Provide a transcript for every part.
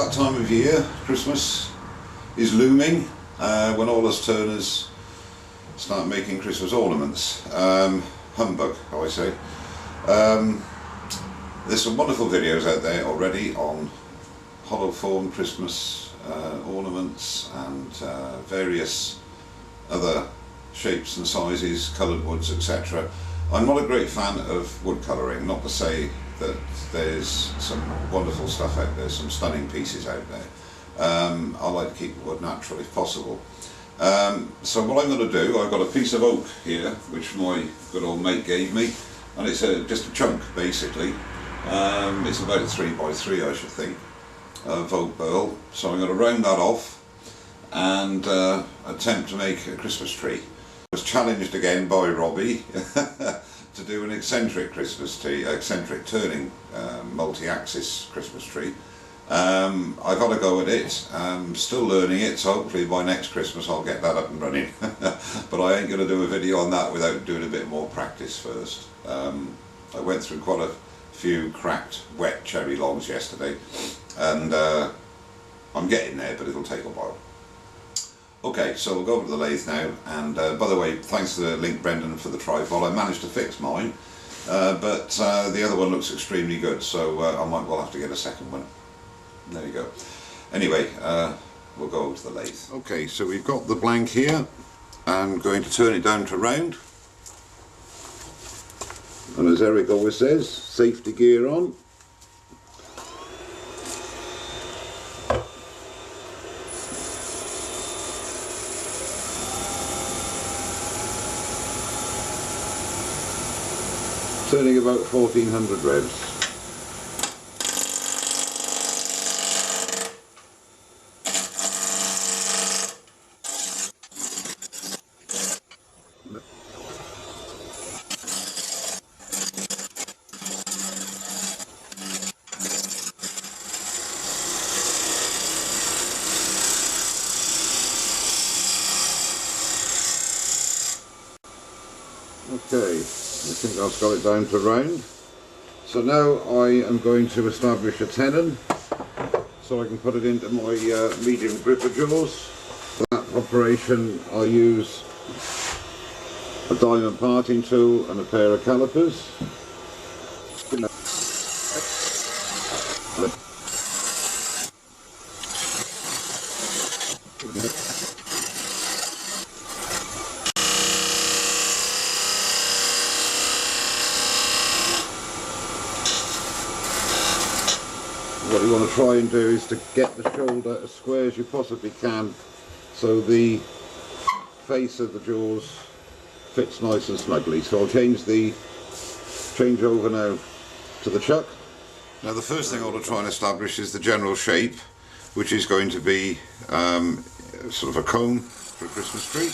that time of year. Christmas is looming when all us turners start making Christmas ornaments. Humbug, how I say. There's some wonderful videos out there already on hollow form Christmas ornaments and various other shapes and sizes, coloured woods, etc. I'm not a great fan of wood colouring, not to say that there's some wonderful stuff out there, some stunning pieces out there. I like to keep the wood natural if possible. So what I'm going to do, I've got a piece of oak here which my good old mate gave me, and it's just a chunk basically. It's about 3 by 3 I should think, of Oak Burl. So I'm going to round that off and attempt to make a Christmas tree. I was challenged again by Robbie to do an eccentric Christmas tree, eccentric turning multi-axis Christmas tree. I've got to go at it. I'm still learning it, so hopefully by next Christmas I'll get that up and running. But I ain't going to do a video on that without doing a bit more practice first. I went through quite a few cracked wet cherry logs yesterday, and I'm getting there, but it'll take a while. Okay, so we'll go over to the lathe now, and by the way, thanks to Link Brendan for the tripod. I managed to fix mine, but the other one looks extremely good, so I might well have to get a second one. There you go. Anyway, we'll go over to the lathe. Okay, so we've got the blank here. I'm going to turn it down to round. And as Eric always says, safety gear on. Turning about 1400 revs. Okay, I think I've got it down to round. So now I am going to establish a tenon so I can put it into my medium gripper jaws. For that operation I use a diamond parting tool and a pair of calipers. What you want to try and do is to get the shoulder as square as you possibly can so the face of the jaws fits nice and snugly. So I'll change over now to the chuck. Now the first thing I want to try and establish is the general shape, which is going to be sort of a cone for a Christmas tree.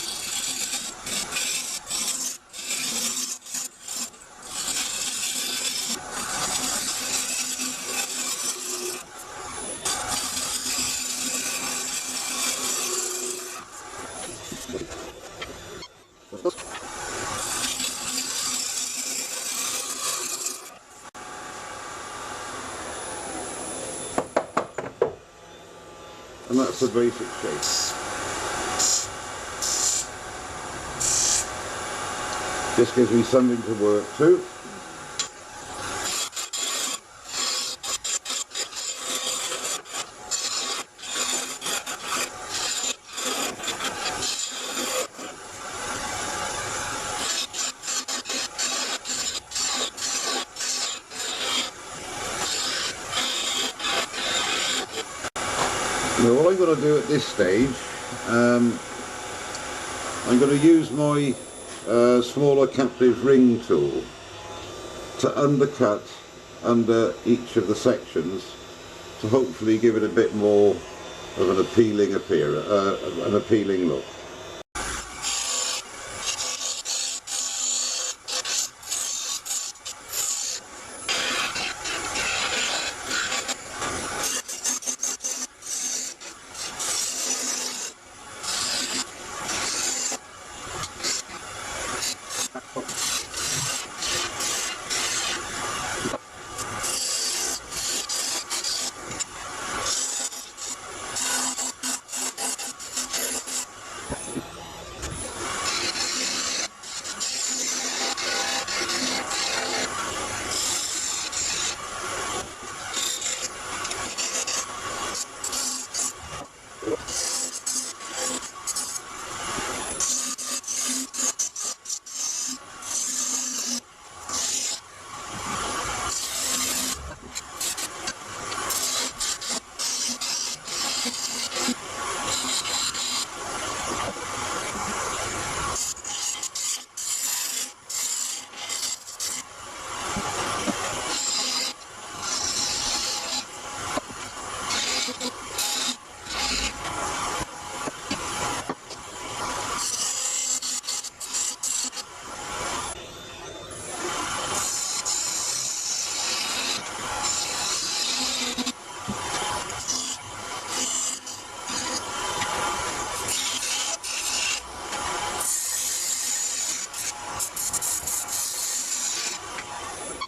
And that's the basic shape. This gives me something to work to. Now what I'm going to do at this stage, I'm going to use my smaller captive ring tool to undercut under each of the sections to hopefully give it a bit more of an appealing an appealing look.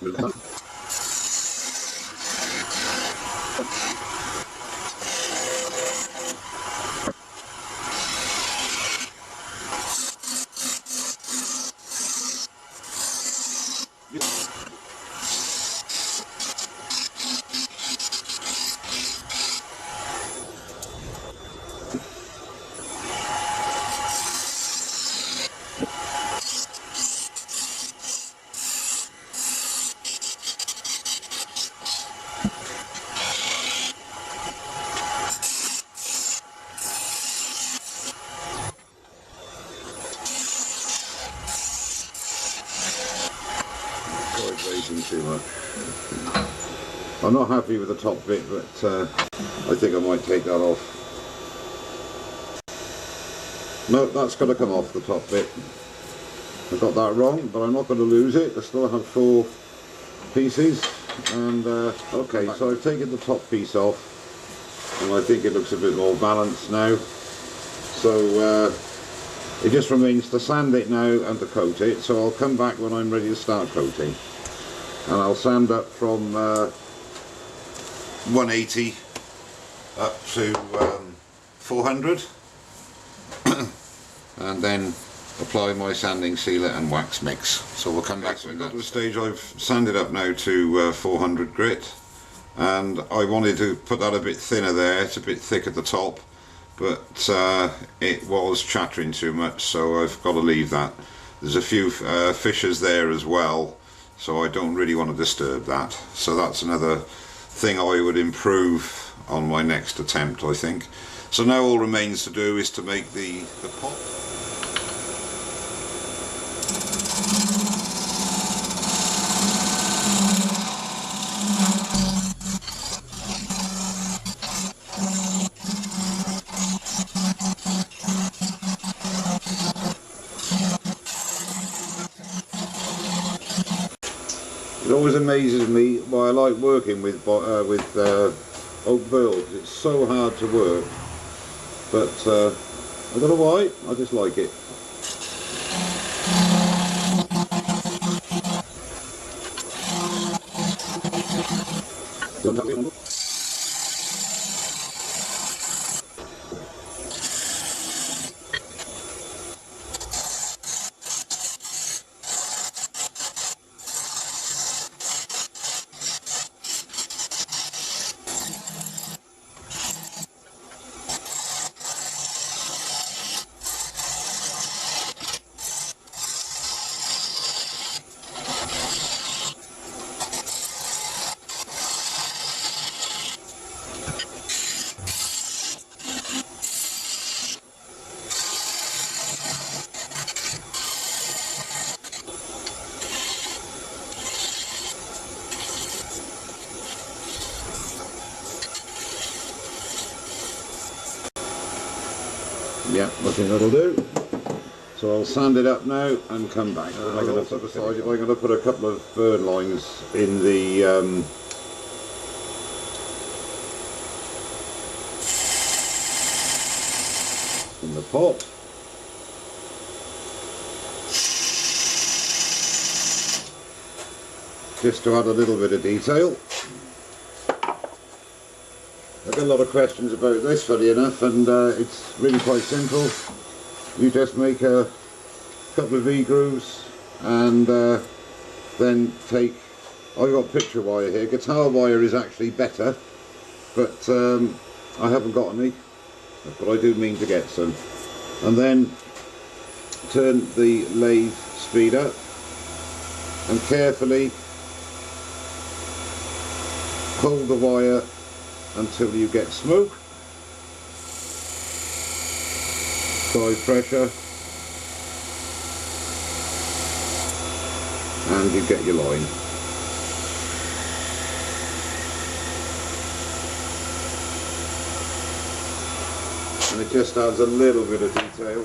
Too much. I'm not happy with the top bit, but I think I might take that off. No, that's got to come off, the top bit. I got that wrong, but I'm not going to lose it. I still have 4 pieces. And okay, so I've taken the top piece off, and I think it looks a bit more balanced now. So it just remains to sand it now and to coat it. So I'll come back when I'm ready to start coating. And I'll sand up from 180 up to 400 and then apply my sanding sealer and wax mix. So we'll come back to that. At the stage I've sanded up now to 400 grit, and I wanted to put that a bit thinner there. It's a bit thick at the top, but it was chattering too much, so I've got to leave that. There's a few fissures there as well, so I don't really want to disturb that. So that's another thing I would improve on my next attempt, I think. So now all remains to do is to make the pot. It always amazes me why I like working with Oak Burl. It's so hard to work, but I don't know why, I just like it. Yeah, I think that'll do. So I'll sand it up now and come back. I'm going to decide if I'm going to put a couple of burn lines in the pot. Just to add a little bit of detail. I get a lot of questions about this, funny enough, and it's really quite simple. You just make a couple of V-grooves and then take, I've got picture wire here. Guitar wire is actually better, but I haven't got any, but I do mean to get some. And then turn the lathe speed up and carefully hold the wire until you get smoke. Apply pressure and you get your line. And it just adds a little bit of detail,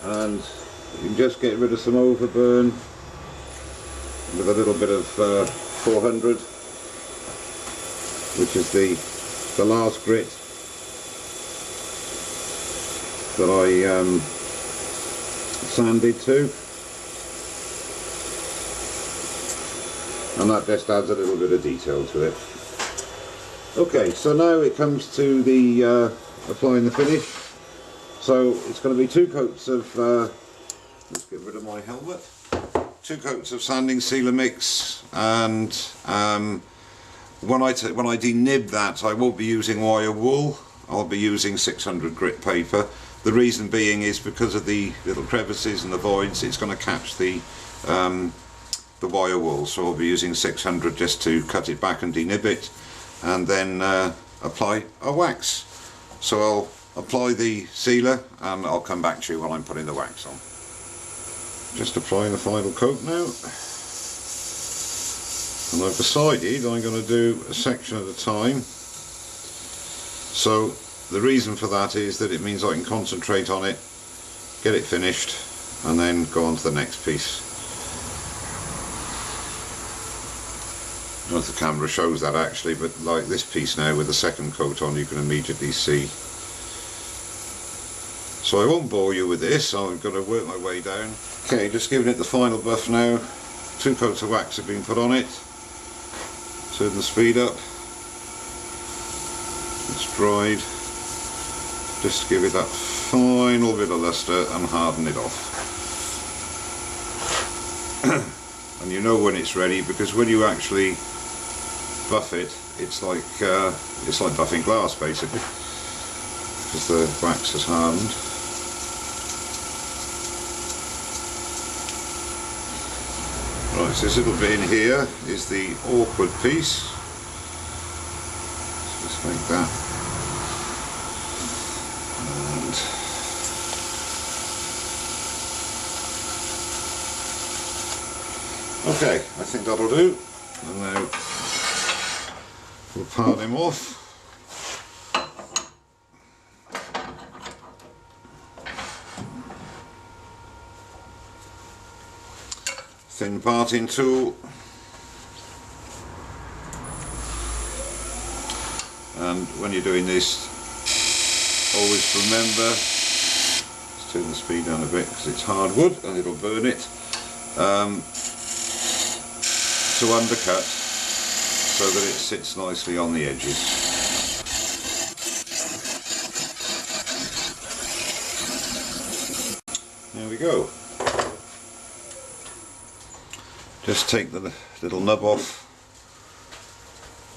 and you can just get rid of some overburn with a little bit of 400, which is the last grit that I sanded to. and that just adds a little bit of detail to it. Okay, so now it comes to the applying the finish. So it's going to be 2 coats of, let's get rid of my helmet, 2 coats of sanding sealer mix, and when I denib that, I won't be using wire wool, I'll be using 600 grit paper. The reason being is because of the little crevices and the voids, it's going to catch the wire wool, so I'll be using 600 just to cut it back and denib it, and then apply a wax. So I'll apply the sealer and I'll come back to you when I'm putting the wax on. Just applying the final coat now, and I've decided I'm going to do a section at a time. So the reason for that is that it means I can concentrate on it, get it finished, and then go on to the next piece. I don't know if the camera shows that actually, but like this piece now with the second coat on, you can immediately see. So I won't bore you with this, I'm going to work my way down. Okay, just giving it the final buff now. 2 coats of wax have been put on it. Turn the speed up. It's dried. Just give it that final bit of luster and harden it off. And you know when it's ready, because when you actually buff it, it's like buffing glass basically, because the wax has hardened. Right, so this little bit in here is the awkward piece. So just make that. And okay, I think that'll do. And now we'll part him off. Thin parting tool, and when you're doing this, always remember, let's turn the speed down a bit because it's hardwood and it'll burn it, to undercut so that it sits nicely on the edges. There we go. Just take the little nub off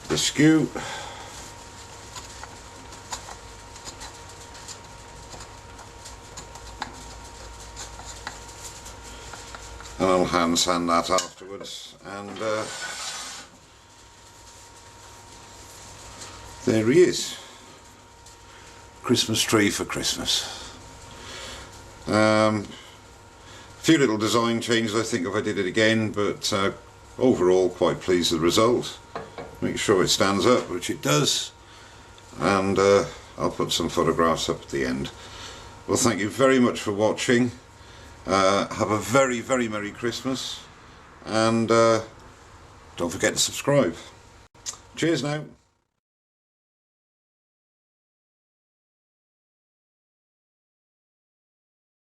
the skew. And I'll hand sand that afterwards, and there he is. Christmas tree for Christmas. A few little design changes I think if I did it again, but overall quite pleased with the result. Make sure it stands up, which it does, and I'll put some photographs up at the end. Well, thank you very much for watching. Have a very, very Merry Christmas, and don't forget to subscribe. Cheers now.